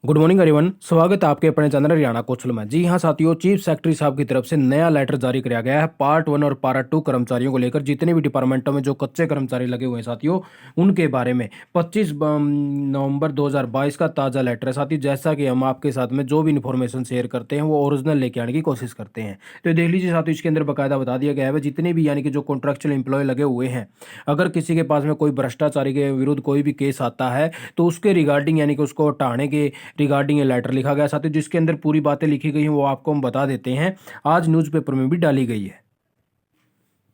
Good morning everyone. स्वागत है आपके अपने चैनल हरियाणा कौशल में। जी हाँ साथियों, चीफ सेक्रेटरी साहब की तरफ से नया लेटर जारी किया गया है पार्ट 1 और पार्ट 2 कर्मचारियों को लेकर। जितने भी डिपार्टमेंटों में जो कच्चे कर्मचारी लगे हुए हैं साथियों, उनके बारे में 25 नवंबर 2022 का ताज़ा लेटर है साथियों। जैसा कि हम आपके साथ में जो भी इन्फॉर्मेशन शेयर करते हैं वो ओरिजिनल लेके आने की कोशिश करते हैं। तो देख लीजिए साथियों, इसके अंदर बाकायदा बता दिया गया है जितने भी यानी कि जो कॉन्ट्रैक्चुअल एम्प्लॉय लगे हुए हैं, अगर किसी के पास में कोई भ्रष्टाचारी के विरुद्ध कोई भी केस आता है तो उसके रिगार्डिंग यानी कि उसको हटाने के रिगार्डिंग ये लेटर लिखा गया साथियों। जिसके अंदर पूरी बातें लिखी गई हैं वो आपको हम बता देते हैं, आज न्यूज़पेपर में भी डाली गई है।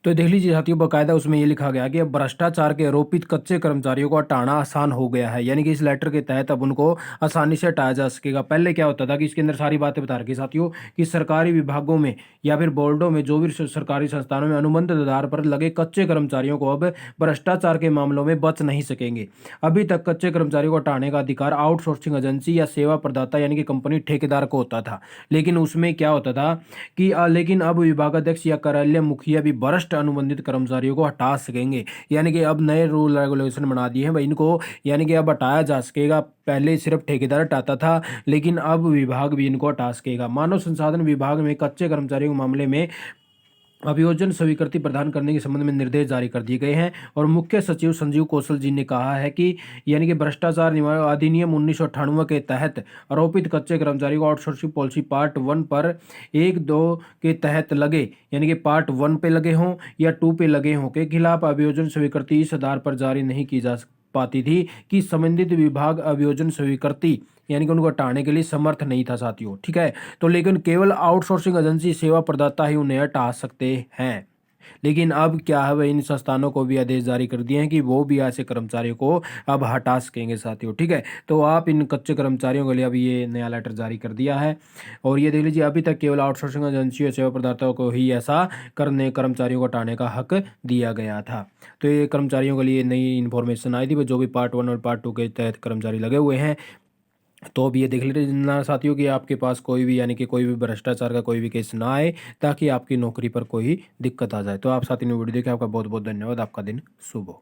तो देख लीजिए साथियों, बाकायदा उसमें ये लिखा गया कि अब भ्रष्टाचार के आरोपित कच्चे कर्मचारियों को हटाना आसान हो गया है। यानी कि इस लेटर के तहत अब उनको आसानी से हटाया जा सकेगा। पहले क्या होता था कि इसके अंदर सारी बातें बता रखी साथियों कि सरकारी विभागों में या फिर बोर्डों में जो भी सरकारी संस्थानों में अनुबंध आधार पर लगे कच्चे कर्मचारियों को अब भ्रष्टाचार के मामलों में बच नहीं सकेंगे। अभी तक कच्चे कर्मचारियों को हटाने का अधिकार आउटसोर्सिंग एजेंसी या सेवा प्रदाता यानी कि कंपनी ठेकेदार को होता था। लेकिन उसमें क्या होता था कि लेकिन अब विभागाध्यक्ष या कार्यालय मुखिया भी वरिष्ठ अनुबंधित कर्मचारियों को हटा सकेंगे। यानी कि अब नए रूल रेगुलेशन बना दिए हैं भाई इनको, यानी कि अब हटाया जा सकेगा। पहले सिर्फ ठेकेदार हटाता था, लेकिन अब विभाग भी इनको हटा सकेगा। मानव संसाधन विभाग में कच्चे कर्मचारियों के मामले में अभियोजन स्वीकृति प्रदान करने के संबंध में निर्देश जारी कर दिए गए हैं। और मुख्य सचिव संजीव कौशल जी ने कहा है कि यानी कि भ्रष्टाचार निवारण अधिनियम 1998 के तहत आरोपित कच्चे कर्मचारी को आउटसोर्सिंग पॉलिसी पार्ट 1 पर 1-2 के तहत लगे, यानी कि पार्ट 1 पे लगे हों या 2 पे लगे हों, के खिलाफ अभियोजन स्वीकृति इस आधार पर जारी नहीं की जा पाती थी कि संबंधित विभाग अभियोजन स्वीकृति यानी कि उनको हटाने के लिए समर्थ नहीं था साथियों। ठीक है, तो लेकिन केवल आउटसोर्सिंग एजेंसी सेवा प्रदाता ही उन्हें हटा सकते हैं। लेकिन अब क्या है भाई, इन संस्थानों को भी आदेश जारी कर दिए हैं कि वो भी ऐसे कर्मचारियों को अब हटा सकेंगे साथियों। ठीक है, तो आप इन कच्चे कर्मचारियों के लिए अभी ये नया लेटर जारी कर दिया है। और ये देख लीजिए, अभी तक केवल आउटसोर्सिंग एजेंसी और सेवा प्रदाताओं को ही ऐसा करने कर्मचारियों को हटाने का हक दिया गया था। तो ये कर्मचारियों के लिए नई इन्फॉर्मेशन आई थी जो भी पार्ट 1 और पार्ट 2 के तहत कर्मचारी लगे हुए हैं। तो अब ये देख लेना साथियों कि आपके पास कोई भी यानी कि कोई भी भ्रष्टाचार का कोई भी केस ना आए, ताकि आपकी नौकरी पर कोई दिक्कत आ जाए। तो आप साथियों ने वीडियो देखे, आपका बहुत बहुत धन्यवाद। आपका दिन शुभ हो।